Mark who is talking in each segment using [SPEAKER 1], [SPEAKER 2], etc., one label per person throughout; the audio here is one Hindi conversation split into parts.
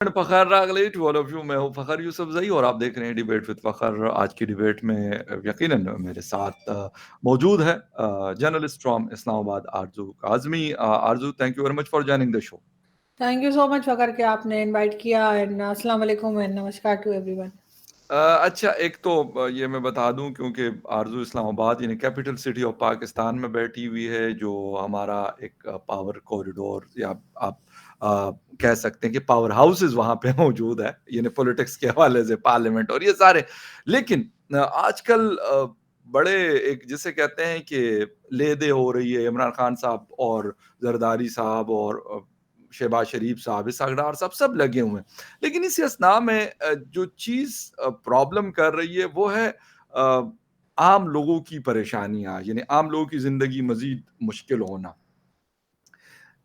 [SPEAKER 1] फ़खर रागले टू ऑल ऑफ यू। मैं हूँ फ़खर यूसुफ़ज़ई और आप देख रहे हैं डिबेट विद फ़खर। आज की डिबेट में यकीनन मेरे साथ मौजूद है journalist from Islamabad Arzoo Kazmi. Arzoo, thank you very much for joining the show.
[SPEAKER 2] Thank you so much Fakhar के आपने इनवाइट किया एंड अस्सलाम वालेकुम एंड नमस्कार टू एवरीवन।
[SPEAKER 1] अच्छा, एक तो ये मैं बता दूं क्योंकि आरज़ू इस्लामाबाद यानी कैपिटल सिटी ऑफ पाकिस्तान में बैठी हुई है, जो हमारा एक पावर कॉरिडोर या आप कह सकते हैं कि पावर हाउसेस वहाँ पे मौजूद है, यानी पॉलिटिक्स के हवाले से पार्लियामेंट और ये सारे। लेकिन आजकल बड़े एक जिसे कहते हैं कि ले-दे हो रही है इमरान खान साहब और जरदारी साहब और शहबाज शरीफ साहब, इसहाक डार साहब सब लगे हुए हैं। लेकिन इस असना में जो चीज़ प्रॉब्लम कर रही है वो है आम लोगों की परेशानियाँ, यानी आम लोगों की ज़िंदगी मज़ीद मुश्किल होना।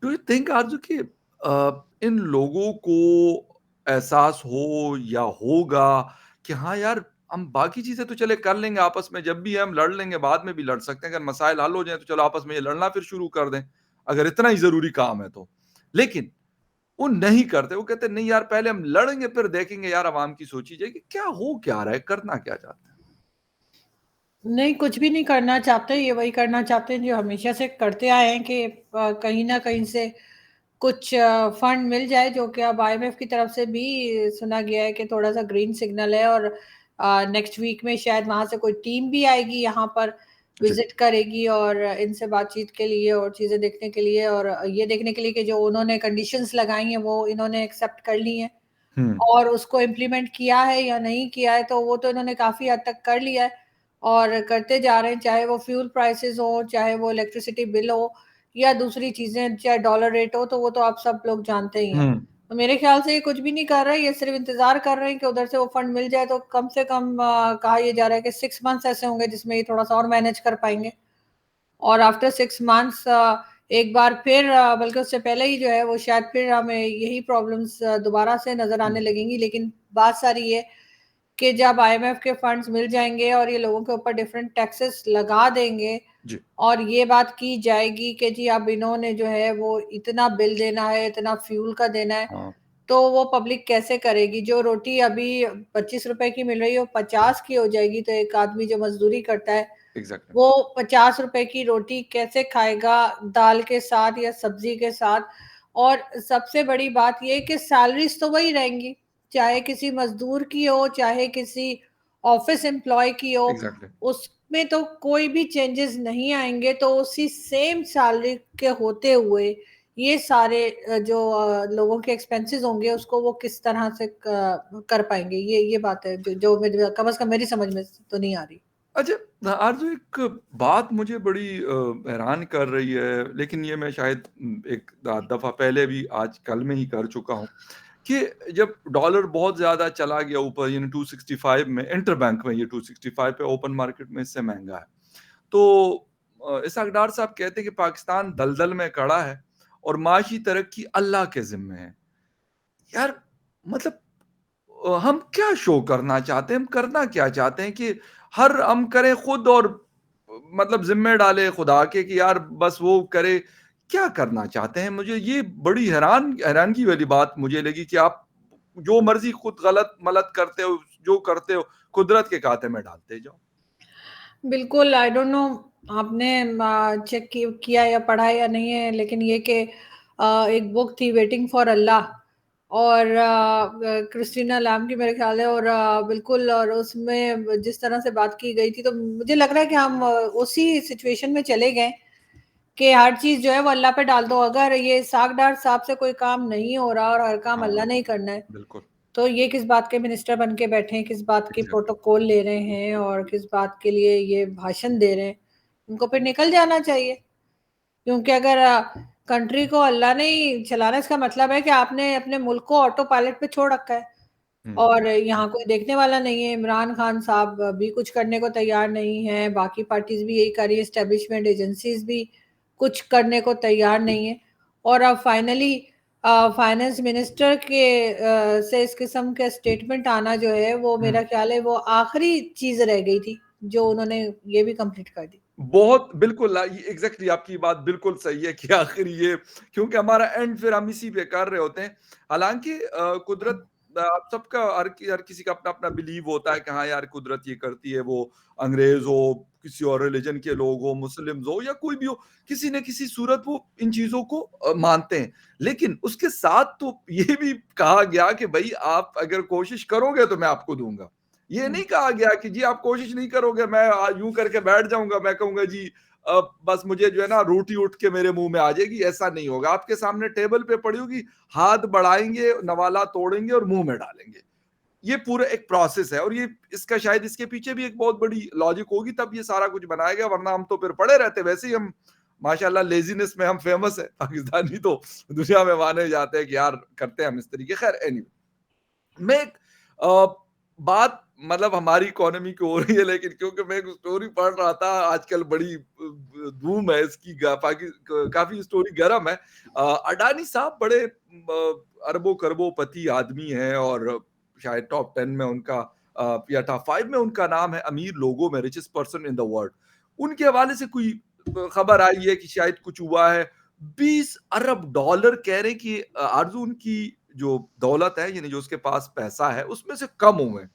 [SPEAKER 1] डू यू थिंक आरज़ू कि इन लोगों को एहसास हो या होगा कि हाँ यार, हम बाकी चीज़ें तो चले कर लेंगे आपस में, जब भी हम लड़ लेंगे, बाद में भी लड़ सकते हैं। अगर मसाइल हल हो जाएँ तो चलो आपस में ये लड़ना फिर शुरू कर दें, अगर इतना ही ज़रूरी काम है तो। लेकिन वो नहीं करते, वो कहते हैं नहीं यार, पहले हम लड़ेंगे फिर देखेंगे यार अवाम की सोची जाएगी। क्या हो क्या रहा है, करना क्या चाहते हैं?
[SPEAKER 2] नहीं, कुछ भी नहीं करना चाहते, ये वही करना चाहते हैं जो हमेशा से करते आए हैं कि कहीं न कहीं से कुछ फंड मिल जाए, जो कि अब आईएमएफ की तरफ से भी सुना गया है कि थोड़ा-सा ग्रीन सिग्नल है और नेक्स्ट वीक में शायद वहाँ से कोई टीम भी आएगी यहाँ पर
[SPEAKER 1] जी।
[SPEAKER 2] विज़िट करेगी और इनसे बातचीत के लिए और चीज़ें देखने के लिए और ये देखने के लिए कि जो उन्होंने कंडीशंस लगाई हैं, वो इन्होंने एक्सेप्ट कर ली हैं
[SPEAKER 1] हुँ,
[SPEAKER 2] और उसको इम्प्लीमेंट किया है या नहीं किया है, तो वो तो इन्होंने काफ़ी हद तक कर लिया है और करते जा रहे हैं, चाहे वो फ्यूल प्राइसेज़ हो, चाहे वो इलेक्ट्रिसिटी बिल हो या दूसरी चीज़ें, चाहे डॉलर रेट हो, तो वो तो आप सब लोग जानते ही हैं।
[SPEAKER 1] हुँ,
[SPEAKER 2] तो मेरे ख़्याल से ये कुछ भी नहीं कर रहे हैं, ये सिर्फ़ इंतज़ार कर रहे हैं कि उधर से वो फंड मिल जाए, तो कम से कम कहा ये जा रहा है कि 6 मंथ्स ऐसे होंगे जिसमें ये थोड़ा-सा और मैनेज कर पाएँगे। और आफ्टर 6 मंथ्स एक बार फिर बल्कि उससे पहले ही जो है वो शायद फिर हमें यही प्रॉब्लम्स दोबारा से नज़र आने
[SPEAKER 1] हुँ,
[SPEAKER 2] लगेंगी। लेकिन बात सारी ये कि जब आईएमएफ के फंड्स मिल जाएँगे और ये लोगों के ऊपर डिफरेंट टैक्सेस लगा देंगे
[SPEAKER 1] जी,
[SPEAKER 2] और ये बात की जाएगी कि जी अब इन्होंने जो है वो इतना बिल देना है, इतना फ्यूल का देना है,
[SPEAKER 1] हाँ,
[SPEAKER 2] तो वो पब्लिक कैसे करेगी? जो रोटी अभी ₹25 की मिल रही है, वो 50 की हो जाएगी, तो एक आदमी जो मज़दूरी करता है
[SPEAKER 1] एग्ज़ैक्टली।
[SPEAKER 2] वो ₹50 की रोटी कैसे खाएगा दाल के साथ या सब्ज़ी के साथ? और सबसे बड़ी बात ये है कि सैलरीज़ तो वही रहेंगी, चाहे किसी मज़दूर की हो, चाहे किसी ऑफ़िस एम्प्लॉयी की हो,
[SPEAKER 1] एग्ज़ैक्टली,
[SPEAKER 2] उसमें तो कोई भी चेंजेज़ नहीं आएँगे, तो उसी सेम सैलरी के होते हुए ये सारे लोगों के एक्सपेंसेस होंगे, उसको वो किस तरह से क कर पाएँगे? ये बात है जो मेरे कम से कम मेरी समझ में तो नहीं आ रही।
[SPEAKER 1] अच्छा, आरज़ू, एक बात मुझे बड़ी हैरान कर रही है, लेकिन ये मैं शायद एक दफ़ा पहले भी आज कल में ही कर चुका हूँ कि जब डॉलर बहुत ज़्यादा चला गया ऊपर, यानी 265 में इंटरबैंक में, ये 265 पे ओपन मार्केट में इससे महँगा है। तो इसहाक डार साहब कहते हैं कि पाकिस्तान दलदल में खड़ा है और माशी तरक्की अल्लाह के ज़िम्मे है। यार, मतलब हम क्या शो करना चाहते हैं? हम करना क्या चाहते हैं कि हर हम करें खुद और मतलब ज़िम्मे डालें खुदा के कि यार बस वो करे? क्या करना चाहते हैं? मुझे ये बड़ी हैरानगी वाली बात मुझे लगी कि आप जो मर्ज़ी खुद गलत-मलत करते हो, जो करते हो, कुदरत के खाते में डालते जाओ।
[SPEAKER 2] बिल्कुल, आई डोंट नो आपने चेक किया या पढ़ा या नहीं है, लेकिन ये कि एक बुक थी वेटिंग फॉर अल्लाह और क्रिस्टीना लैम की मेरे ख़्याल है और बिल्कुल और उसमें जिस तरह से बात की गई थी, तो मुझे लग रहा है कि हम उसी सिचुएशन में चले गए कि हर चीज़ जो है वो अल्लाह पे डाल दो। अगर ये इसहाक डार साहब से कोई काम नहीं हो रहा और हर काम अल्लाह
[SPEAKER 1] हाँ,
[SPEAKER 2] ने ही करना है,
[SPEAKER 1] बिल्कुल,
[SPEAKER 2] तो ये किस बात के मिनिस्टर बन के बैठे हैं, किस बात की
[SPEAKER 1] एग्ज़ैक्टली।
[SPEAKER 2] प्रोटोकॉल ले रहे हैं और किस बात के लिए ये भाषण दे रहे हैं। उनको फिर निकल जाना चाहिए, क्योंकि अगर कंट्री को अल्लाह ने ही चलाना है, इसका मतलब है कि आपने अपने मुल्क को ऑटो पायलट पे छोड़ रखा है
[SPEAKER 1] हुँ,
[SPEAKER 2] और
[SPEAKER 1] हुँ,
[SPEAKER 2] यहाँ कोई देखने वाला नहीं है। इमरान खान साहब भी कुछ करने को तैयार नहीं है, बाकी पार्टीज़ भी यही कर रही है, एस्टेब्लिशमेंट एजेंसीज़ भी कुछ करने को तैयार नहीं है और अब फाइनली फाइनेंस मिनिस्टर के से इस किस्म का स्टेटमेंट आना जो है वो
[SPEAKER 1] हुँ।
[SPEAKER 2] मेरा ख्याल है वो आखिरी चीज़ रह गई थी, जो उन्होंने ये भी कंप्लीट कर दी।
[SPEAKER 1] बहुत बिल्कुल ये एग्ज़ैक्टली आपकी बात बिल्कुल सही है कि आखिर ये क्योंकि हमारा एंड फिर हम इसी पे कर रहे होते हैं। हालाँकि कुदरत आप सबका हर किसी का अपना-अपना बिलीव होता है कि हाँ यार कुदरत ये करती है, वो अंग्रेज़ हो, किसी और रिलिजन के लोग हो, मुस्लिम्स हो या कोई भी हो, किसी न किसी सूरत वो इन चीज़ों को मानते हैं। लेकिन उसके साथ तो ये भी कहा गया कि भई आप अगर कोशिश करोगे तो मैं आपको दूँगा। ये
[SPEAKER 2] हुँ।
[SPEAKER 1] नहीं कहा गया कि जी आप कोशिश नहीं करोगे मैं यूँ करके बैठ जाऊँगा, मैं कहूँगा जी बस मुझे जो है ना रोटी उठ के मेरे मुँह में आ जाएगी, ऐसा नहीं होगा। आपके सामने टेबल पे पड़ी होगी, हाथ बढ़ाएँगे, नवाला तोड़ेंगे और मुँह में डालेंगे। ये पूरा एक प्रोसेस है और ये इसका शायद इसके पीछे भी एक बहुत बड़ी लॉजिक होगी तब ये सारा कुछ बनाया गया वरना हम तो फिर पड़े रहते। वैसे ही हम माशाल्लाह लेज़ीनेस में हम फेमस है। पाकिस्तानी तो दुनिया में माने जाते हैं कि यार करते हैं हम इस तरीके। खैर एनीवे मैं एक बात मतलब हमारी इकोनॉमी की हो रही है लेकिन क्योंकि मैं एक स्टोरी पढ़ रहा था आजकल बड़ी धूम है इसकी काफी स्टोरी गर्म है। अडानी साहब बड़े अरबों खरबों आदमी हैं और शायद टॉप 10 में उनका या टॉप 5 में उनका नाम है अमीर लोगों में richest person in the world. उनके हवाले से कोई खबर आई है कि शायद कुछ हुआ है 20 अरब डॉलर कह रहे हैं कि आरज़ू उनकी जो दौलत है यानी जो उसके पास पैसा है उसमें से कम हुए हैं।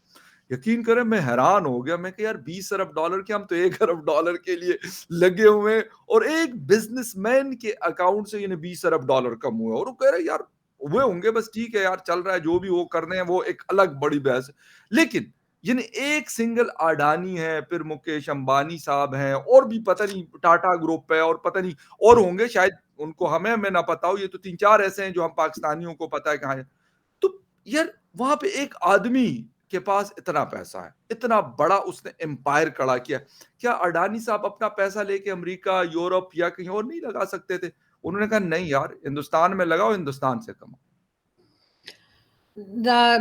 [SPEAKER 1] यकीन करें मैं हैरान हो गया मैं कि यार 20 अरब डॉलर के हम तो 1 अरब डॉलर के लिए लगे हुए हैं और एक बिज़नेसमैन के अकाउंट से यानी 20 अरब डॉलर कम हुए और वो कह रहे हैं यार हुए होंगे बस ठीक है यार चल रहा है जो भी वो करने हैं वो एक अलग बड़ी बहस है। लेकिन यानी एक सिंगल अडानी है, फिर मुकेश अंबानी साहब हैं और भी पता नहीं टाटा ग्रुप है और पता नहीं और होंगे शायद उनको हमें ना पता हो, ये तो 3-4 ऐसे हैं जो हम पाकिस्तानियों को पता है कहाँ हैं। तो यार वहाँ पे एक आदमी के पास इतना पैसा है, इतना बड़ा उसने एम्पायर खड़ा किया। क्या अडानी साहब अपना पैसा लेके अमेरिका, यूरोप या कहीं और नहीं लगा सकते थे? उन्होंने कहा नहीं यार, हिंदुस्तान में लगाओ, हिंदुस्तान से कमाओ।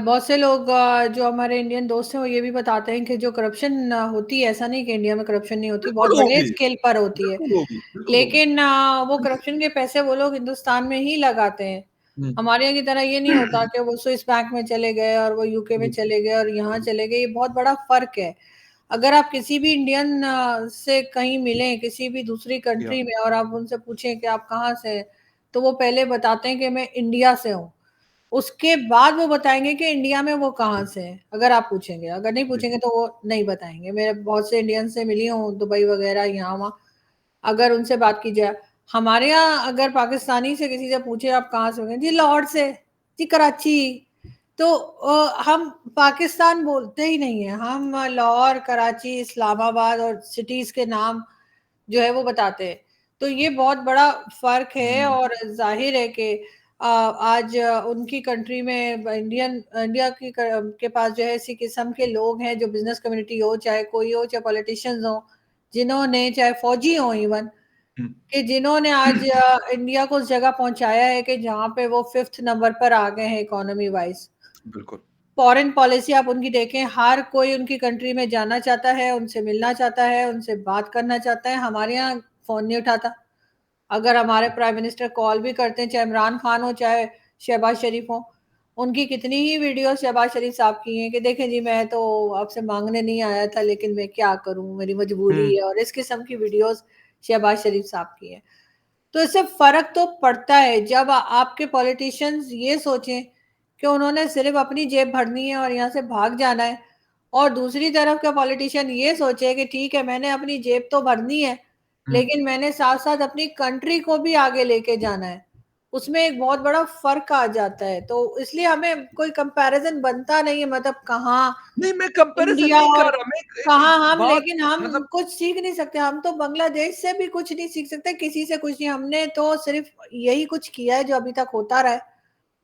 [SPEAKER 2] बहुत से लोग जो हमारे इंडियन दोस्त हैं वो ये भी बताते हैं कि जो करप्शन होती है, ऐसा नहीं कि इंडिया में करप्शन नहीं होती, बहुत
[SPEAKER 1] बिल्कुल
[SPEAKER 2] बड़े
[SPEAKER 1] होगी,
[SPEAKER 2] स्केल पर होती है।
[SPEAKER 1] बिल्कुल होगी, बिल्कुल होगी।
[SPEAKER 2] लेकिन वो करप्शन के पैसे वो लोग हिंदुस्तान में ही लगाते हैं।
[SPEAKER 1] हुँ।
[SPEAKER 2] हमारे यहाँ की तरह ये नहीं होता कि वो स्विस बैंक में चले गए और वो यूके में
[SPEAKER 1] हुँ,
[SPEAKER 2] चले गए और यहाँ चले गए, ये बहुत बड़ा फ़र्क है। अगर आप किसी भी इंडियन से कहीं मिलें, किसी भी दूसरी
[SPEAKER 1] या
[SPEAKER 2] कंट्री में और आप उनसे पूछें कि आप कहाँ से हैं, तो वो पहले बताते हैं कि मैं इंडिया से हूँ। उसके बाद वो बताएँगे कि इंडिया में वो कहाँ से हैं, अगर आप पूछेंगे। अगर नहीं
[SPEAKER 1] जी,
[SPEAKER 2] पूछेंगे तो वो नहीं बताएँगे। मैं बहुत से इंडियन से मिली हूँ, दुबई वगैरह यहाँ-वहाँ, अगर उनसे बात की जाए हमारे यहाँ अगर पाकिस्तानी से किसी से पूछे आप कहाँ से हो? जी लाहौर से, जी कराची। तो हम पाकिस्तान बोलते ही नहीं है, हम लाहौर, कराची, इस्लामाबाद और सिटीज़ के नाम जो है वो बताते हैं। तो ये बहुत बड़ा फ़र्क है
[SPEAKER 1] हुँ,
[SPEAKER 2] और ज़ाहिर है कि आज उनकी कंट्री में इंडिया की के पास जो है इसी किस्म के लोग हैं जो बिज़नेस कम्युनिटी हो, चाहे कोई हो, चाहे पॉलिटिशियंस हों, जिन्होंने चाहे फ़ौजी हों इवन,
[SPEAKER 1] हुँ।
[SPEAKER 2] कि जिन्होंने आज इंडिया को उस जगह पहुँचाया है कि जहाँ पे वो 5th नंबर पर आ गए हैं इकोनॉमी वाइज़।
[SPEAKER 1] बिल्कुल,
[SPEAKER 2] फ़ॉरेन पॉलिसी आप उनकी देखें, हर कोई उनकी कंट्री में जाना चाहता है, उनसे मिलना चाहता है, उनसे बात करना चाहता है। हमारे यहाँ फ़ोन नहीं उठाता। अगर हमारे प्राइम मिनिस्टर कॉल भी करते हैं, चाहे इमरान खान हो, चाहे शहबाज़ शरीफ हो, उनकी कितनी ही वीडियो शहबाज़ शरीफ साहब की हैं कि देखें जी मैं तो आपसे माँगने नहीं आया था लेकिन मैं क्या करूँ, मेरी मजबूरी
[SPEAKER 1] हुँ,
[SPEAKER 2] है और इस किस्म की वीडियोज़ शहबाज़ शरीफ साहब की हैं। तो इससे फ़र्क तो पड़ता है जब आपके पॉलिटिशियंस ये सोचें कि उन्होंने सिर्फ़ अपनी जेब भरनी है और यहाँ से भाग जाना है और दूसरी तरफ का पॉलिटिशियन ये सोचे कि ठीक है मैंने अपनी जेब तो भरनी है,
[SPEAKER 1] हुँ।
[SPEAKER 2] लेकिन मैंने साथ-साथ अपनी कंट्री को भी आगे लेके जाना है। उसमें एक बहुत बड़ा फ़र्क आ जाता है, तो इसलिए हमें कोई कंपैरिज़न बनता नहीं है मतलब कहाँ
[SPEAKER 1] नहीं मैं कंपैरिज़न
[SPEAKER 2] इंडिया
[SPEAKER 1] नहीं
[SPEAKER 2] और
[SPEAKER 1] कर रहा, मैं एक
[SPEAKER 2] कहाँ हम
[SPEAKER 1] बात
[SPEAKER 2] लेकिन हम
[SPEAKER 1] मतलब
[SPEAKER 2] कुछ सीख नहीं सकते, हम तो बांग्लादेश से भी कुछ नहीं सीख सकते, किसी से कुछ नहीं, हमने तो सिर्फ़ यही कुछ किया है जो अभी तक होता रहा है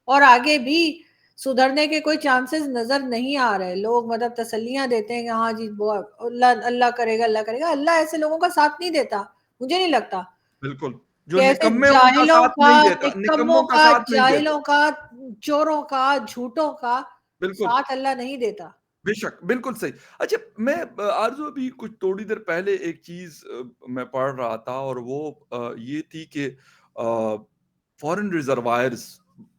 [SPEAKER 2] और आगे भी सुधरने के कोई चांसेस नज़र नहीं आ रहे। लोग मतलब तसल्लियाँ देते हैं कि हाँ जी, वो अल्लाह अल्लाह करेगा, अल्लाह करेगा। अल्लाह ऐसे लोगों का साथ नहीं देता, मुझे नहीं लगता
[SPEAKER 1] बिल्कुल,
[SPEAKER 2] कि
[SPEAKER 1] जो
[SPEAKER 2] ऐसे
[SPEAKER 1] निकम्मे हैं उनका साथ नहीं देता, निकम्मों का साथ नहीं देता।
[SPEAKER 2] जाहिलों का, चोरों का, झूठों का
[SPEAKER 1] बिल्कुल।
[SPEAKER 2] साथ अल्लाह नहीं देता।
[SPEAKER 1] बेशक, बिल्कुल सही। अच्छा मैं आरज़ू अभी कुछ थोड़ी देर पहले एक चीज़ मैं पढ़ रहा था और वो ये थी कि फॉरेन रिज़र्वायर्स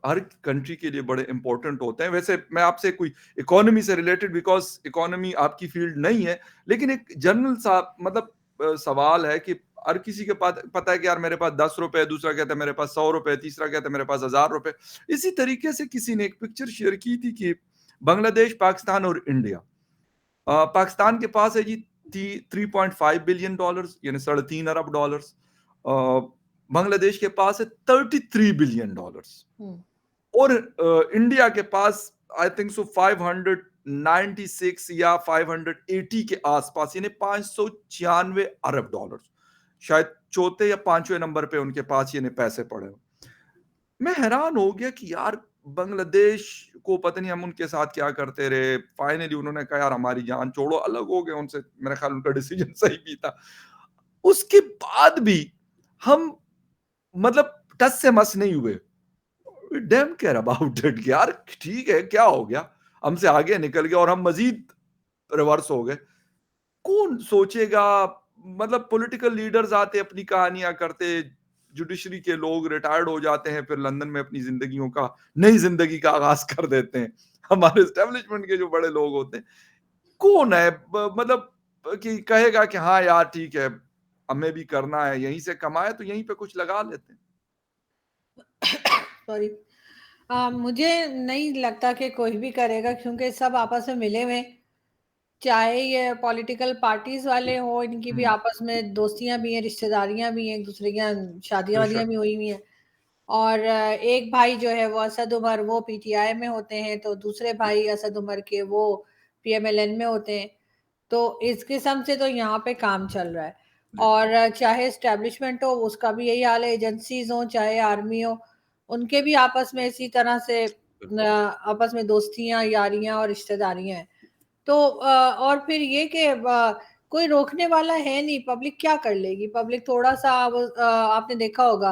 [SPEAKER 1] हर कंट्री के लिए बड़े इम्पोर्टेंट होते हैं। वैसे मैं आपसे कोई इकोनॉमी से रिलेटेड बिकॉज़ इकोनॉमी आपकी फ़ील्ड नहीं है, लेकिन एक जनरल सा मतलब सवाल है कि हर किसी के पास पता है कि यार मेरे पास 10 रुपए, दूसरा कहता है मेरे पास 100 रुपए, तीसरा कहता है मेरे पास 1000 रुपए। इसी तरीके से किसी ने एक पिक्चर शेयर की थी कि बांग्लादेश, पाकिस्तान और इंडिया। पाकिस्तान के पास है जी 3.5 बिलियन डॉलर्स, यानी $3.5 अरब। बांग्लादेश के पास है 33 बिलियन डॉलर्स। और इंडिया के पास आई थिंक सो 596 या 580 के आसपास, यानी $596 अरब। शायद चौथे या पांचवें नंबर पे उनके पास ये पैसे पड़े हो। मैं हैरान हो गया कि यार बांग्लादेश को पता नहीं हम उनके साथ क्या करते रहे। फाइनली उन्होंने कहा यार हमारी जान छोड़ो, अलग हो गए उनसे। मेरा ख्याल उनका डिसीजन सही भी था। उसके बाद भी हम मतलब टस से मस नहीं हुए। डैम केयर अबाउट इट यार, ठीक है क्या हो गया, हमसे आगे निकल गया और हम मजीद रिवर्स हो गए। कौन सोचेगा। मतलब पॉलिटिकल लीडर्स आते अपनी कहानियां करते, जुडिशरी के लोग रिटायर्ड हो जाते हैं, फिर लंदन में अपनी जिंदगियों का नई जिंदगी का आगाज कर देते हैं। हमारे एस्टेब्लिशमेंट के जो बड़े लोग होते हैं, कौन है मतलब कि कहेगा कि हाँ यार ठीक है हमें भी करना है, यहीं से कमाए तो यहीं पे कुछ लगा लेते हैं।
[SPEAKER 2] सॉरी। मुझे नहीं लगता कि कोई भी करेगा, क्योंकि सब आपस में मिले हुए हैं। चाहे ये पॉलिटिकल पार्टीज वाले हो, इनकी भी आपस में दोस्तियां भी हैं, रिश्तेदारियां भी हैं, एक दूसरे की शादियां वादियां
[SPEAKER 1] बेशक।
[SPEAKER 2] भी हुई हुई हैं। और एक भाई जो है वो असद उमर, वो पीटीआई में होते हैं, तो दूसरे भाई असद उमर के वो पीएमएलएन में होते हैं। तो इस किस्म से तो यहाँ पे काम चल रहा है।
[SPEAKER 1] जी
[SPEAKER 2] और चाहे एस्टेब्लिशमेंट हो, उसका भी यही हाल है, एजेंसीज हो चाहे आर्मी हो, उनके भी आपस में इसी तरह से
[SPEAKER 1] बिल्कुल।
[SPEAKER 2] आपस में दोस्तियां, यारियां और रिश्तेदारियां हैं। तो और फिर ये कि कोई रोकने वाला है नहीं, पब्लिक क्या कर लेगी। पब्लिक थोड़ा सा आपने देखा होगा,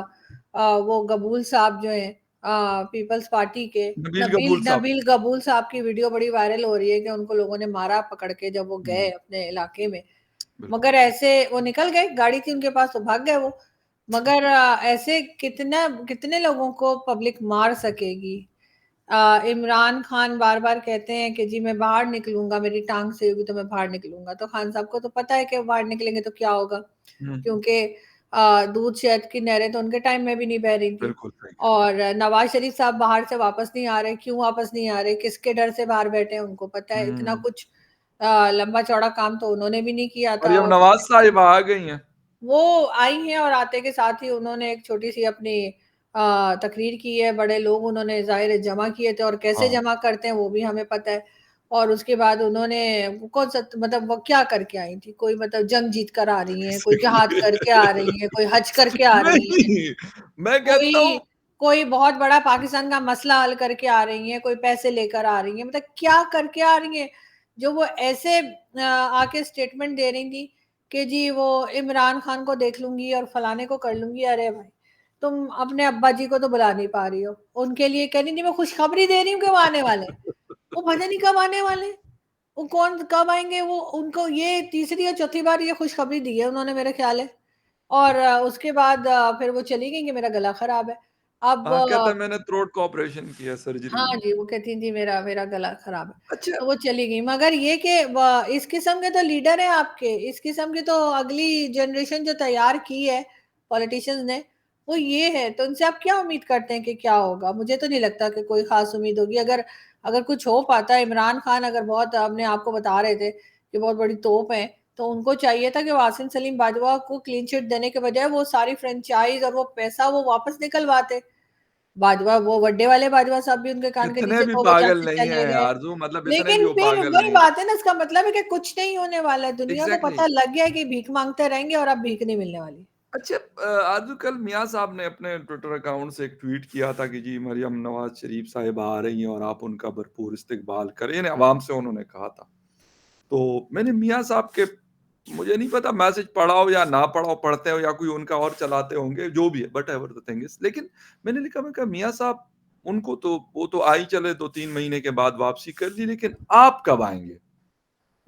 [SPEAKER 2] वो गबूल साहब जो हैं पीपल्स पार्टी के,
[SPEAKER 1] नबील
[SPEAKER 2] नबील
[SPEAKER 1] कबूल साहब।
[SPEAKER 2] नबील गबूल साहब की वीडियो बड़ी वायरल हो रही है कि उनको लोगों ने मारा पकड़ के जब वो गए अपने इलाके में।
[SPEAKER 1] बिल्कुल।
[SPEAKER 2] मगर ऐसे वो निकल गए, गाड़ी थी उनके पास तो भाग गए वो। मगर ऐसे कितना कितने लोगों को पब्लिक मार सकेगी। इमरान खान बार बार कहते हैं कि जी मैं बाहर निकलूंगा, मेरी टांग से होगी तो मैं बाहर निकलूंगा। तो खान साहब को तो पता है कि वो बाहर निकलेंगे तो क्या होगा, क्योंकि दूध शहद की नहरें तो उनके टाइम में भी नहीं बह रही थी।
[SPEAKER 1] बिल्कुल सही कह रहे
[SPEAKER 2] और नवाज शरीफ साहब बाहर से वापस नहीं आ रहे, क्यों वापस नहीं आ रहे, किसके डर से बाहर बैठे हैं, उनको पता है। इतना
[SPEAKER 1] हैं।
[SPEAKER 2] कुछ लंबा चौड़ा काम तो उन्होंने भी नहीं किया
[SPEAKER 1] और
[SPEAKER 2] था।
[SPEAKER 1] ये नवाज साहिब आ गई हैं।
[SPEAKER 2] वो आई हैं और आते के साथ ही उन्होंने एक छोटी सी अपनी तकरीर की है। बड़े लोग उन्होंने ज़ाहिर जमा किए थे, और कैसे
[SPEAKER 1] हाँ।
[SPEAKER 2] जमा करते हैं वो भी हमें पता है। और उसके बाद उन्होंने कौन सा मतलब वो क्या करके आई थी, कोई मतलब जंग जीत कर आ रही है, कोई जहाद करके आ रही है, कोई हज करके आ रही है,
[SPEAKER 1] नहीं, मैं कहता
[SPEAKER 2] कोई
[SPEAKER 1] हूँ
[SPEAKER 2] कोई बहुत बड़ा पाकिस्तान का मसला हल करके आ रही है, कोई पैसे लेकर आ रही है, मतलब क्या करके आ रही है। जो वो ऐसे आके स्टेटमेंट दे रही थी कि जी वो इमरान खान को देख लूंगी और फलाने को कर लूंगी। अरे भाई, तुम अपने अब्बा जी को तो बुला नहीं पा रही हो, उनके लिए कह रही थी मैं खुशखबरी दे रही हूँ कि वो आने वाले हैं। वो पता नहीं कब आने वाले, वो कौन कब आएंगे। वो उनको ये तीसरी या चौथी बार ये खुशखबरी दी है उन्होंने, मेरे ख्याल है। और उसके बाद फिर वो चली गई कि मेरा गला खराब है। अब
[SPEAKER 1] हाँ, कहता है मैंने थ्रोट का ऑपरेशन किया, सर्जरी
[SPEAKER 2] हाँ
[SPEAKER 1] हुई।
[SPEAKER 2] जी, वो कहती थी मेरा मेरा गला खराब है।
[SPEAKER 1] अच्छा।
[SPEAKER 2] तो वो चली गई। मगर ये कि इस किस्म के तो लीडर हैं आपके, इस किस्म की तो अगली जनरेशन जो तैयार की है पॉलिटिशियंस ने, वो ये है। तो इनसे आप क्या उम्मीद करते हैं कि क्या होगा। मुझे तो नहीं लगता कि कोई खास उम्मीद होगी। अगर अगर कुछ हो पाता, इमरान खान अगर बहुत अपने आप को बता रहे थे कि बहुत बड़ी तोप है, तो उनको चाहिए था कि वासिम सलीम बाजवा को क्लीन चिट देने के बजाय वो सारी फ्रेंचाइज और वो पैसा वो वापस निकलवाते। बाजवा, वो बर्थडे वाले बाजवा साहब भी उनके कान के
[SPEAKER 1] इतने
[SPEAKER 2] नीचे
[SPEAKER 1] भी
[SPEAKER 2] तो बचा
[SPEAKER 1] पागल
[SPEAKER 2] के
[SPEAKER 1] नहीं
[SPEAKER 2] चले
[SPEAKER 1] है
[SPEAKER 2] गए।
[SPEAKER 1] आरज़ू, मतलब इतने भी
[SPEAKER 2] लेकिन
[SPEAKER 1] वो
[SPEAKER 2] फिर
[SPEAKER 1] पागल
[SPEAKER 2] वही
[SPEAKER 1] नहीं है।
[SPEAKER 2] बात है ना, इसका मतलब है कि कुछ नहीं होने वाला है। दुनिया को
[SPEAKER 1] एग्ज़ैक्टली।
[SPEAKER 2] पता लग गया है कि भीख मांगते रहेंगे और अब भीख नहीं मिलने वाली।
[SPEAKER 1] अच्छा, आजकल मियाँ साहब ने अपने ट्विटर अकाउंट से एक ट्वीट किया था कि जी मरियम नवाज शरीफ साहिबा आ रही हैं और आप उनका भरपूर इस्तकबाल करें, यानी अवाम से उन्होंने कहा था। तो मैंने मियाँ साहब के, मुझे नहीं पता मैसेज पढ़ा हो या ना पढ़ा हो, पढ़ते हो या कोई उनका और चलाते होंगे, जो भी है but ever the thing is, लेकिन मैंने लिखा, मैं कहा मियाँ साहब उनको तो वो तो आई चले 2-3 महीने के बाद वापसी कर ली, लेकिन आप कब आएंगे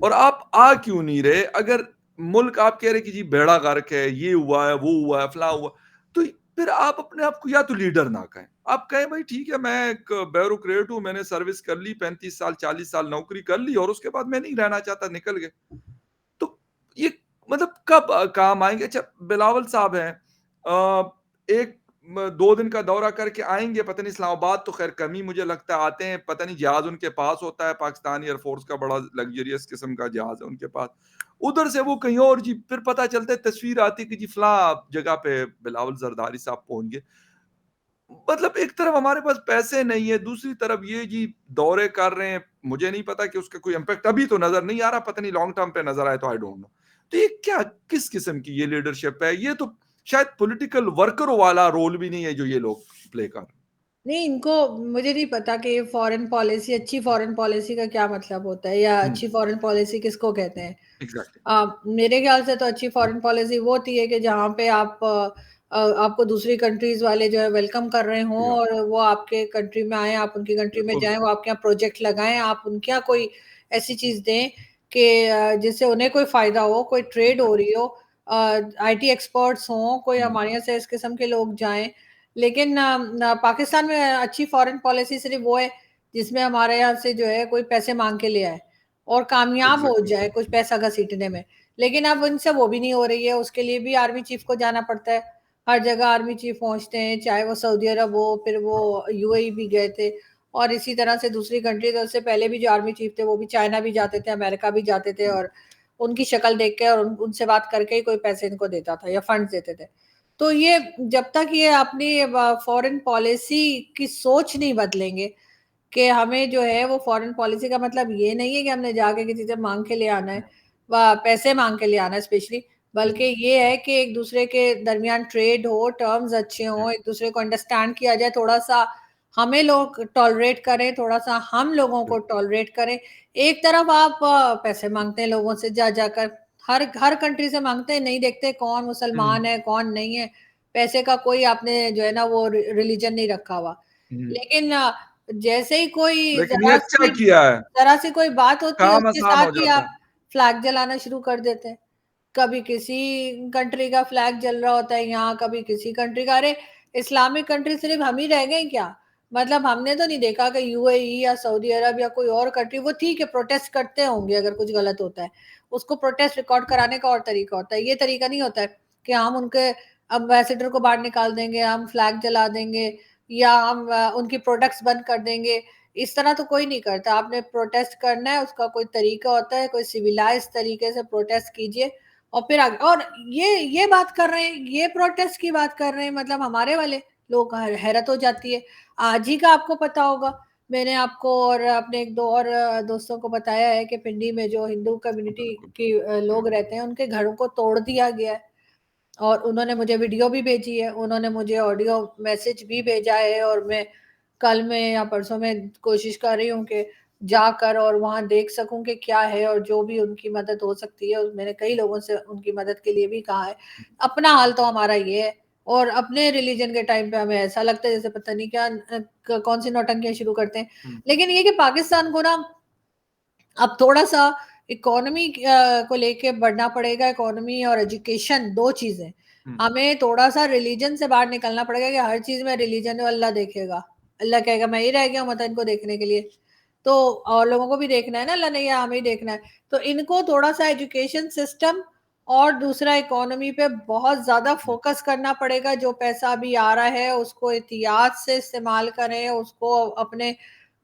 [SPEAKER 1] और आप आ क्यों नहीं रहे। अगर मुल्क आप कह रहे कि जी बेड़ा गर्क है, ये हुआ है, वो हुआ है, फला हुआ, तो फिर आप अपने आप को या तो लीडर ना कहें, आप कहें भाई ठीक है मैं एक ब्यूरोक्रेट हूं, मैंने सर्विस कर ली, 35 साल 40 साल नौकरी कर ली और उसके बाद मैं नहीं रहना चाहता, निकल गए। तो ये मतलब कब काम आएँगे? अच्छा, बिलावल साहब हैं, 2 दिन का दौरा करके आएँगे, पता नहीं इस्लामाबाद तो ख़ैर कम ही मुझे लगता है आते हैं, पता नहीं जहाज़ उनके पास होता है, पाकिस्तान एयर फ़ोर्स का बड़ा लग्ज़रियस किस्म का जहाज़ है उनके पास। उधर से वो कहीं और जी, फिर पता चलता है तस्वीर आती है कि जी फलाँ जगह पे बिलावल ज़रदारी साहब पहुँच गए। मतलब एक तरफ हमारे पास पैसे नहीं है, दूसरी तरफ ये जी दौरे कर रहे हैं, मुझे नहीं पता कि उसका कोई इम्पैक्ट अभी तो नज़र नहीं आ रहा, पता नहीं लॉन्ग टर्म पे नज़र आए तो आई डोंट नो। तो ये क्या किस किस्म की ये लीडरशिप है? ये तो शायद पॉलिटिकल वर्करों वाला रोल भी नहीं है जो ये लोग प्ले कर रहे हैं।
[SPEAKER 2] नहीं, इनको मुझे नहीं पता कि फॉरेन पॉलिसी, अच्छी फॉरेन पॉलिसी का क्या मतलब होता है या
[SPEAKER 1] हुँ,
[SPEAKER 2] अच्छी फॉरेन पॉलिसी किसको कहते हैं।
[SPEAKER 1] एग्ज़ैक्टली।
[SPEAKER 2] मेरे ख्याल से तो अच्छी फॉरेन पॉलिसी वो होती है कि जहाँ पे आपको दूसरी कंट्रीज वाले जो है वेलकम कर रहे हों
[SPEAKER 1] या
[SPEAKER 2] और वो आपके कंट्री में आए, आप उनकी कंट्री में
[SPEAKER 1] बिल्कुल।
[SPEAKER 2] जाएं, वो आपके यहाँ प्रोजेक्ट लगाएं, आप उनके यहाँ कोई ऐसी चीज दें कि जिससे उन्हें कोई फायदा हो, कोई ट्रेड हो रही हो, आईटी एक्सपर्ट्स हों, कोई
[SPEAKER 1] हुँ,
[SPEAKER 2] हमारे यहाँ से इस किस्म के लोग जाएं। लेकिन पाकिस्तान में अच्छी फॉरेन पॉलिसी सिर्फ वो है जिसमें हमारे यहाँ से जो है कोई पैसे मांग के ले आए और कामयाब हो
[SPEAKER 1] एग्ज़ैक्टली।
[SPEAKER 2] जाए कुछ पैसा घसीटने में। लेकिन अब उनसे वो भी नहीं हो रही है, उसके लिए भी आर्मी चीफ को जाना पड़ता है। हर जगह आर्मी चीफ पहुंचते हैं, चाहे वो सऊदी अरब हो, फिर वो यूएई भी गए थे, और इसी तरह से दूसरी कंट्री, तो उससे पहले भी जो आर्मी चीफ थे वो भी चाइना भी जाते थे, अमेरिका भी जाते थे,
[SPEAKER 1] हुँ,
[SPEAKER 2] और उनकी शक्ल देख के और उनसे बात करके ही कोई पैसे इनको देता था या फंड देते थे। तो ये जब तक ये अपनी फॉरेन पॉलिसी की सोच नहीं बदलेंगे कि हमें जो है वो फॉरेन पॉलिसी का मतलब ये नहीं है कि हमने जाके किसी से मांग के ले आना है, व पैसे मांग के ले आना है स्पेशली, बल्कि
[SPEAKER 1] हुँ,
[SPEAKER 2] ये है कि एक दूसरे के दरमियान ट्रेड हो, टर्म्स अच्छे
[SPEAKER 1] या
[SPEAKER 2] हों, एक दूसरे को अंडरस्टैंड किया जाए, थोड़ा सा हमें लोग टॉलरेट करें, थोड़ा सा हम लोगों को
[SPEAKER 1] बिल्कुल।
[SPEAKER 2] टॉलरेट करें। एक तरफ आप पैसे मांगते हैं लोगों से जा जाकर, हर हर कंट्री से मांगते हैं, नहीं देखते कौन
[SPEAKER 1] हुँ,
[SPEAKER 2] मुसलमान है कौन नहीं है, पैसे का कोई आपने जो है ना वो रिलीजन नहीं रखा हुआ।
[SPEAKER 1] हुँ।
[SPEAKER 2] लेकिन जैसे ही कोई
[SPEAKER 1] लेकिन ये अच्छा किया है,
[SPEAKER 2] ज़रा सी कोई बात होती है,
[SPEAKER 1] काम
[SPEAKER 2] उसके
[SPEAKER 1] आसान
[SPEAKER 2] साथ
[SPEAKER 1] हो
[SPEAKER 2] ही
[SPEAKER 1] जाता
[SPEAKER 2] आप
[SPEAKER 1] है।
[SPEAKER 2] फ्लैग जलाना शुरू कर देते हैं। कभी किसी कंट्री का फ्लैग जल रहा होता है यहाँ, कभी किसी कंट्री का। अरे! इस्लामिक कंट्री सिर्फ़ हम ही रह गए क्या? मतलब हमने तो नहीं देखा कि यूएई या सऊदी अरब या कोई और कंट्री, वो ठीक है प्रोटेस्ट करते होंगे अगर कुछ गलत होता है। उसको प्रोटेस्ट रिकॉर्ड कराने का और तरीका होता है। ये तरीका नहीं होता है कि हम उनके एम्बेसडर को बाहर निकाल देंगे, हम फ्लैग जला देंगे या हम उनकी प्रोडक्ट्स बंद कर देंगे। इस तरह तो कोई नहीं करता। आपने प्रोटेस्ट करना है, उसका कोई तरीका होता है, कोई सिविलाइज़्ड तरीके से प्रोटेस्ट कीजिए और फिर आगे। और ये बात कर रहे हैं, ये प्रोटेस्ट की बात कर रहे हैं, मतलब हमारे वाले लोग, हैरत हो जाती है। आज ही का आपको पता होगा, मैंने आपको और अपने 1-2 और दोस्तों को बताया है कि पिंडी में जो हिंदू कम्युनिटी
[SPEAKER 1] बिल्कुल।
[SPEAKER 2] के लोग रहते हैं, उनके घरों को तोड़ दिया गया है। और उन्होंने मुझे वीडियो भी भेजी है, उन्होंने मुझे ऑडियो मैसेज भी भेजा है, और मैं कल में या परसों में कोशिश कर रही हूँ कि जाकर और वहाँ देख सकूँ कि क्या है, और जो भी उनकी मदद हो सकती है, मैंने कई लोगों से उनकी मदद के लिए भी कहा है। अपना हाल तो हमारा ये है, और अपने रिलीजन के टाइम पे हमें ऐसा लगता है जैसे पता नहीं क्या कौन सी नौटंकियाँ शुरू करते हैं।
[SPEAKER 1] हुँ,
[SPEAKER 2] लेकिन ये कि पाकिस्तान को ना अब थोड़ा-सा इकोनॉमी को लेके बढ़ना पड़ेगा। इकोनॉमी और एजुकेशन 2 चीज़ें।
[SPEAKER 1] हुँ,
[SPEAKER 2] हमें थोड़ा-सा रिलीजन से बाहर निकलना पड़ेगा कि हर चीज़ में रिलीजन है, अल्लाह देखेगा। अल्लाह कहेगा मैं ही रह गया हूँ मतलब इनको देखने के लिए। तो और लोगों को भी देखना है ना अल्लाह ने, या हमें ही देखना है। तो इनको थोड़ा-सा एजुकेशन सिस्टम और दूसरा इकोनॉमी पे बहुत ज़्यादा
[SPEAKER 1] हुँ,
[SPEAKER 2] फ़ोकस करना पड़ेगा। जो पैसा अभी आ रहा है उसको एहतियात से इस्तेमाल करें, उसको अपने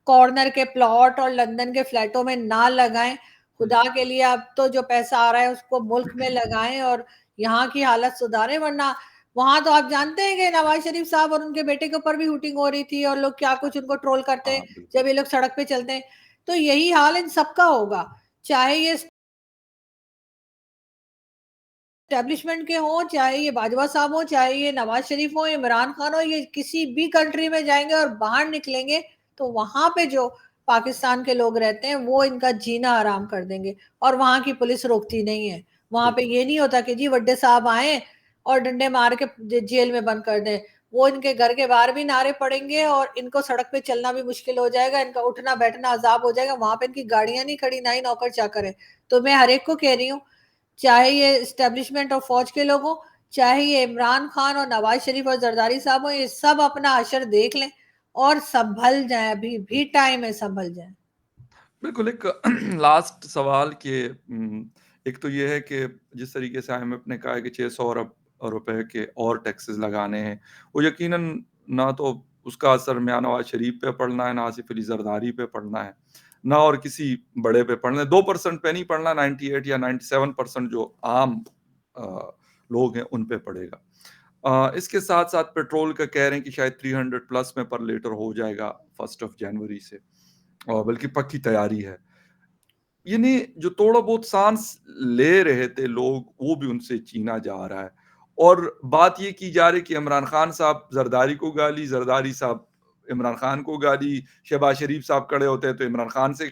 [SPEAKER 2] कॉर्नर के प्लॉट और लंदन के फ्लैटों में ना लगाएँ।
[SPEAKER 1] हुँ,
[SPEAKER 2] खुदा के लिए अब तो जो पैसा आ रहा है उसको मुल्क में लगाएँ और यहाँ की हालत सुधारें, वरना वहाँ तो आप जानते हैं कि नवाज़ शरीफ साहब और उनके बेटे के ऊपर भी हूटिंग हो रही थी और लोग क्या कुछ उनको ट्रोल करते हैं,
[SPEAKER 1] हाँ, बिल्कुल।
[SPEAKER 2] जब ये लोग सड़क पे चलते हैं। तो यही हाल इन सबका होगा, चाहे ये एस्टेब्लिशमेंट के हों, चाहे ये बाजवा साहब हों, चाहे ये नवाज़ शरीफ हों, इमरान खान हो, ये किसी भी कंट्री में जाएँगे और बाहर निकलेंगे, तो वहाँ पे जो पाकिस्तान के लोग रहते हैं, वो इनका जीना हराम कर देंगे, और वहाँ की पुलिस रोकती नहीं है। वहाँ पे
[SPEAKER 1] बिल्कुल।
[SPEAKER 2] ये नहीं होता कि जी वड्डे साहब आएँ और डंडे मार के जेल में बंद कर दें। वो इनके घर के बाहर भी नारे पड़ेंगे और इनको सड़क पे चलना भी मुश्किल हो जाएगा, इनका उठना-बैठना अज़ाब हो जाएगा, वहाँ पे इनकी गाड़ियाँ नहीं खड़ी, ना ही नौकर-चाकर हैं। तो मैं हर एक को कह रही हूँ, चाहे ये एस्टेब्लिशमेंट और फौज के लोग हों, चाहे ये इमरान खान और नवाज शरीफ और जरदारी साहब हों, ये सब अपना हशर देख लें और संभल जाएँ, अभी भी टाइम है, संभल जाएँ।
[SPEAKER 1] बिल्कुल, एक लास्ट सवाल कि एक तो ये है कि जिस तरीके से आईएमएफ ने कहा है कि 600 अरब रुपए के और टैक्सेस लगाने हैं, वो यकीनन ना तो उसका असर मियां नवाज शरीफ पे पड़ना है, ना आसिफ अली जरदारी पे पड़ना है, ना और किसी बड़े पे पड़ना है। 2% पे नहीं पड़ना, 98 या 97% जो आम लोग हैं उन पे पड़ेगा। इसके साथ साथ पेट्रोल का कह रहे हैं कि शायद 300 प्लस में पर लीटर हो जाएगा 1 जनवरी से, और बल्कि पक्की तैयारी है। यानी जो थोड़ा बहुत सांस ले रहे थे लोग, वो भी उनसे छीना जा रहा है। और बात ये की जा रही कि इमरान खान साहब जरदारी को गाली, जरदारी साहब इमरान खान को गाली, शहबाज शरीफ साहब खड़े होते हैं तो इमरान खान से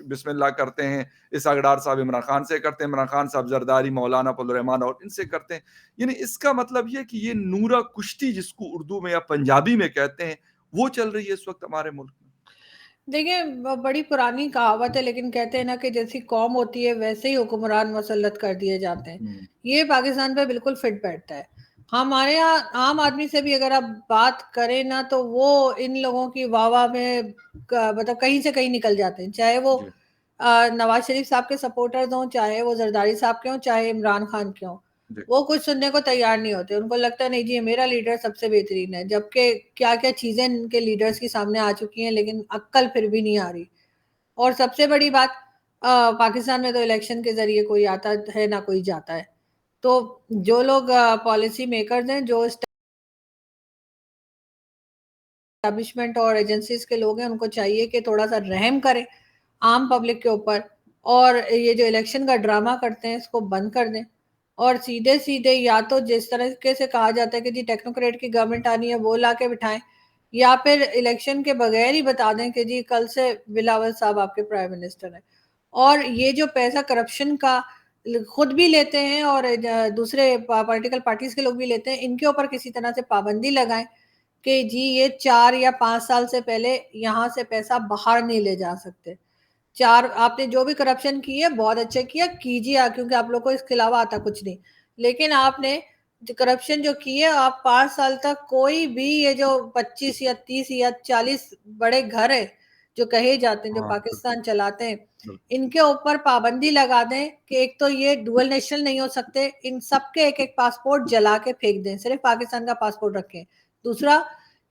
[SPEAKER 1] बिस्मिल्लाह करते हैं, इसहाक डार साहब इमरान खान से करते हैं, इमरान खान साहब जरदारी, मौलाना फजल रहमान और इनसे करते हैं। यानी इसका मतलब ये कि ये नूरा कुश्ती जिसको उर्दू में या पंजाबी में कहते हैं, वो चल रही है इस वक्त हमारे मुल्क में।
[SPEAKER 2] देखिए, बड़ी पुरानी कहावत है, लेकिन कहते हैं ना कि जैसी कौम होती है वैसे ही हुक्मरान मुसल्लत कर दिए जाते हैं। ये पाकिस्तान पे बिल्कुल फिट बैठता है। हमारे यहाँ आम आदमी से भी अगर आप बात करें ना, तो वो इन लोगों की वाह-वाह में मतलब कहीं से कहीं निकल जाते हैं। चाहे वो
[SPEAKER 1] जी,
[SPEAKER 2] नवाज शरीफ साहब के सपोर्टर्स हों, चाहे वो जरदारी साहब के हों, चाहे इमरान खान के हों।
[SPEAKER 1] जी।
[SPEAKER 2] वो कुछ सुनने को तैयार नहीं होते। उनको लगता है नहीं जी, ये मेरा लीडर सबसे बेहतरीन है, जबकि क्या-क्या चीज़ें इनके लीडर्स के सामने आ चुकी हैं, लेकिन अक्ल फिर भी नहीं आ रही। और सबसे बड़ी बात, पाकिस्तान में तो इलेक्शन के ज़रिए कोई आता है ना कोई जाता है। तो जो लोग पॉलिसी मेकर्स हैं, जो एस्टैब्लिशमेंट और एजेंसीज़ के लोग हैं, उनको चाहिए कि थोड़ा-सा रहम करें आम पब्लिक के ऊपर, और ये जो इलेक्शन का ड्रामा करते हैं, इसको बंद कर दें। और सीधे-सीधे या तो जिस तरीके से कहा जाता है कि जी टेक्नोक्रेट की गवर्नमेंट आनी है, वो लाके बिठाएँ, या फिर इलेक्शन के बगैर ही बता दें कि जी कल से बिलावल साहब आपके प्राइम मिनिस्टर हैं। और ये जो पैसा करप्शन का खुद भी लेते हैं और दूसरे पॉलिटिकल पार्टीज़ के लोग भी लेते हैं, इनके ऊपर किसी तरह से पाबंदी लगाएँ कि जी ये 4 या 5 साल से पहले यहाँ से पैसा बाहर नहीं ले जा सकते। 4 आपने जो भी करप्शन की है, बहुत अच्छा किया, कीजिए क्योंकि आप लोग को इसके अलावा आता कुछ नहीं। लेकिन आपने जो करप्शन जो की है, आप 5 साल तक कोई भी ये जो 25 या 30 या 40 बड़े घर हैं, जो कहे जाते हैं, जो
[SPEAKER 1] हाँ, बिल्कुल,
[SPEAKER 2] पाकिस्तान चलाते हैं,
[SPEAKER 1] बिल्कुल।
[SPEAKER 2] इनके ऊपर पाबंदी लगा दें कि एक तो ये डुअल नेशनल नहीं हो सकते, इन सबके एक-एक पासपोर्ट जला के फेंक दें, सिर्फ़ पाकिस्तान का पासपोर्ट रखें। दूसरा,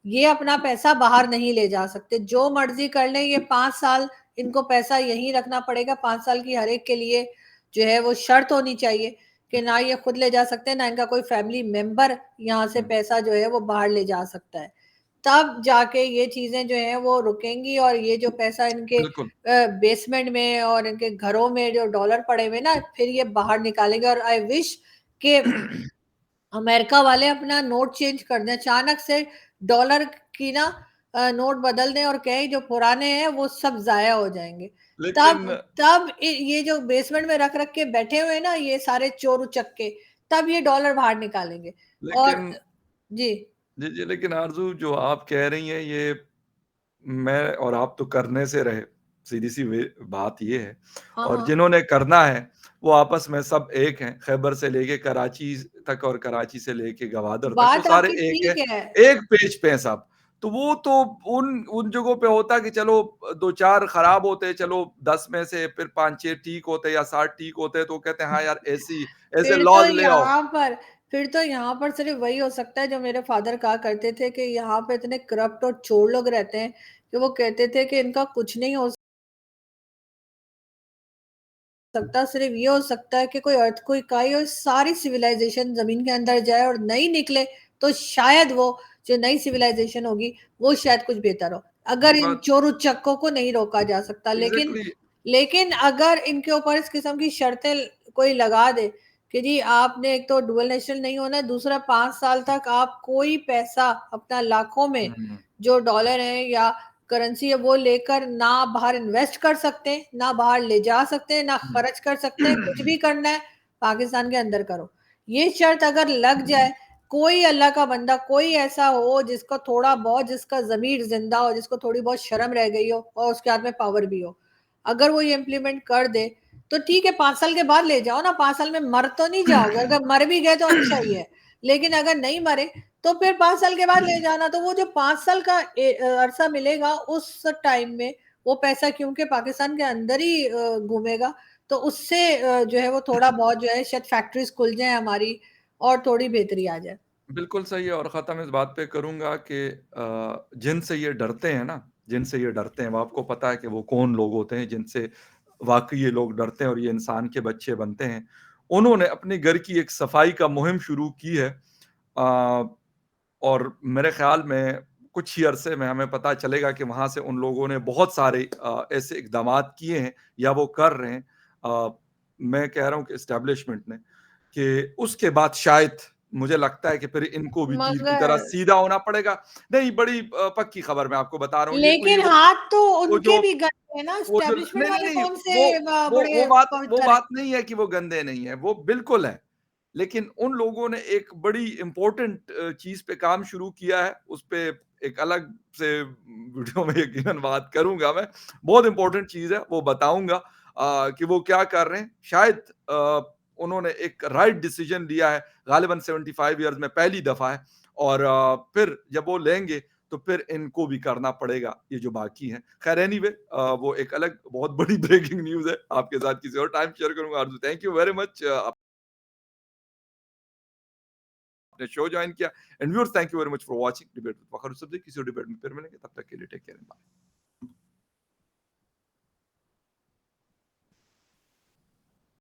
[SPEAKER 2] ये अपना पैसा बाहर नहीं ले जा सकते, जो मर्ज़ी कर लें, ये 5 साल इनको पैसा यहीं रखना पड़ेगा। 5 साल की हर एक के लिए जो है वो शर्त होनी चाहिए कि ना ये खुद ले जा सकते हैं, ना इनका कोई फैमिली मेंबर यहाँ से
[SPEAKER 1] हुँ,
[SPEAKER 2] पैसा जो है वो बाहर ले जा सकता है। तब जाके ये चीज़ें जो हैं वो रुकेंगी, और ये जो पैसा इनके
[SPEAKER 1] बिल्कुल।
[SPEAKER 2] बेसमेंट में और इनके घरों में जो डॉलर पड़े हुए ना, फिर ये बाहर निकालेंगे। और आई विश कि अमेरिका वाले अपना नोट चेंज कर दें, अचानक से डॉलर की ना नोट बदल दें और कहें जो पुराने हैं वो सब ज़ाया हो जाएँगे। तब
[SPEAKER 1] लेकिन
[SPEAKER 2] तब ये जो बेसमेंट में रख-रख के बैठे हुए हैं ना ये सारे चोर-उचक्के, तब ये डॉलर बाहर निकालेंगे। और
[SPEAKER 1] लेकिन
[SPEAKER 2] जी।
[SPEAKER 1] जी, जी, लेकिन आरज़ू जो आप कह रही हैं ये मैं और आप तो करने से रहे, सीधी-सी वे बात ये है।
[SPEAKER 2] हाँ,
[SPEAKER 1] और
[SPEAKER 2] हाँ।
[SPEAKER 1] जिन्होंने करना है, वो आपस में सब एक हैं, खैबर से लेके कराची तक और कराची से लेके गवादर तक, वो
[SPEAKER 2] बात
[SPEAKER 1] सारे
[SPEAKER 2] आपकी
[SPEAKER 1] एक हैं,
[SPEAKER 2] ठीक है।
[SPEAKER 1] एक पेज पे हैं सब। तो वो तो उन उन जगहों पे होता कि चलो 2-4 खराब होते, चलो 10 में से फिर 5-6 ठीक होते या 7 ठीक होते, तो वो कहते हैं, "हाँ यार, ऐसे
[SPEAKER 2] फिर तो
[SPEAKER 1] लॉज़ ले आओ।"
[SPEAKER 2] यहाँ पर फिर तो यहाँ पर सिर्फ़ वही हो सकता है जो मेरे फ़ादर कहा करते थे कि यहाँ पे इतने करप्ट और चोर लोग रहते हैं कि वो कहते थे कि इनका कुछ नहीं हो सकता, सिर्फ़ ये हो सकता है कि कोई अर्थक्वेक आई और सारी सिविलाइज़ेशन ज़मीन के अंदर जाए और नहीं निकले, तो शायद वो जो नई सिविलाइज़ेशन होगी, वो शायद कुछ बेहतर हो।
[SPEAKER 1] ये
[SPEAKER 2] अगर इन
[SPEAKER 1] बात
[SPEAKER 2] चोर-उचक्कों को नहीं रोका जा सकता, लेकिन
[SPEAKER 1] एग्ज़ैक्टली।
[SPEAKER 2] लेकिन अगर इनके ऊपर इस किस्म की शर्तें कोई लगा दे कि जी आपने एक तो डुअल नेशनल नहीं होना है, दूसरा 5 साल तक आप कोई पैसा अपना लाखों में
[SPEAKER 1] हुँ,
[SPEAKER 2] जो डॉलर है या करेंसी है वो लेकर ना बाहर इन्वेस्ट कर सकते हैं, ना बाहर ले जा सकते हैं, ना
[SPEAKER 1] हुँ।
[SPEAKER 2] खर्च कर सकते हैं, कुछ भी करना है पाकिस्तान के अंदर करो। ये शर्त अगर लग जाए, कोई अल्लाह का बंदा, कोई ऐसा हो जिसको थोड़ा बहुत जिसका ज़मीर ज़िंदा हो, जिसको थोड़ी बहुत शर्म रह गई हो और उसके हाथ में पावर भी हो। अगर वो ये इम्प्लीमेंट कर दे, तो ठीक है 5 साल के बाद ले जाओ ना, 5 साल में मर तो नहीं जाओगे, अगर मर भी गए तो अच्छा ही है। लेकिन अगर नहीं मरे, तो फिर 5 साल के बाद ले जाना, तो वो जो 5 साल का अरसा मिलेगा, उस टाइम में वो पैसा क्योंकि पाकिस्तान के अंदर ही घूमेगा, तो उससे जो है वो थोड़ा बहुत जो है शायद फैक्ट्रीज खुल जाए हमारी और थोड़ी बेहतरी आ जाए।
[SPEAKER 1] बिल्कुल सही है और ख़त्म इस बात पे करूँगा कि जिनसे ये डरते हैं ना, जिनसे ये डरते हैं, वो आपको पता है कि वो कौन लोग होते हैं जिनसे वाक़ई ये लोग डरते हैं और ये इंसान के बच्चे बनते हैं। उन्होंने अपने घर की एक सफाई का मुहिम शुरू की है। और मेरे ख़्याल में कुछ ही अरसे में हमें पता चलेगा कि वहाँ से उन लोगों ने बहुत सारे ऐसे इक़दामात किए हैं या वो कर रहे हैं। मैं कह रहा हूँ कि एस्टेब्लिशमेंट ने, कि उसके बाद शायद मुझे लगता है कि फिर इनको भी तीर की तरह
[SPEAKER 2] मगर
[SPEAKER 1] सीधा होना पड़ेगा। नहीं, बड़ी पक्की खबर मैं आपको बता रहा हूँ। ये कोई
[SPEAKER 2] लेकिन हाथ तो
[SPEAKER 1] वो
[SPEAKER 2] उनके
[SPEAKER 1] जो
[SPEAKER 2] भी गंदे हैं ना,
[SPEAKER 1] वो जो
[SPEAKER 2] एस्टेब्लिशमेंट
[SPEAKER 1] नहीं, नहीं,
[SPEAKER 2] वाले
[SPEAKER 1] नहीं,
[SPEAKER 2] कौन से
[SPEAKER 1] वो
[SPEAKER 2] बड़े
[SPEAKER 1] वो
[SPEAKER 2] पवित्र हैं।
[SPEAKER 1] बात नहीं है कि वो गंदे नहीं हैं, वो बिल्कुल हैं। लेकिन उन लोगों ने एक बड़ी इम्पोर्टेंट चीज़ पे काम शुरू किया है, उसपे एक अलग से वीडियो में यकीनन बात करूँगा मैं। बहुत इम्पोर्टेंट चीज़ है, वो बताऊँगा कि वो क्या कर रहे हैं। शायद उन्होंने एक राइट डिसीज़न लिया है, गालिबन 75 ईयर्स में पहली दफ़ा है और फिर जब वो लेंगे तो फिर इनको भी करना पड़ेगा, ये जो बाकी हैं। ख़ैर एनीवे वो एक अलग बहुत बड़ी ब्रेकिंग न्यूज़ है, आपके साथ किसी और टाइम शेयर करूँगा आरज़ू। थैंक यू वेरी मच आपने शो जॉइन किया and viewers thank you very much for watching debate with Fakhar. किसी और डिबेट में फिर मिलेंगे, तब तक के लिए टेक केयर एंड बाय।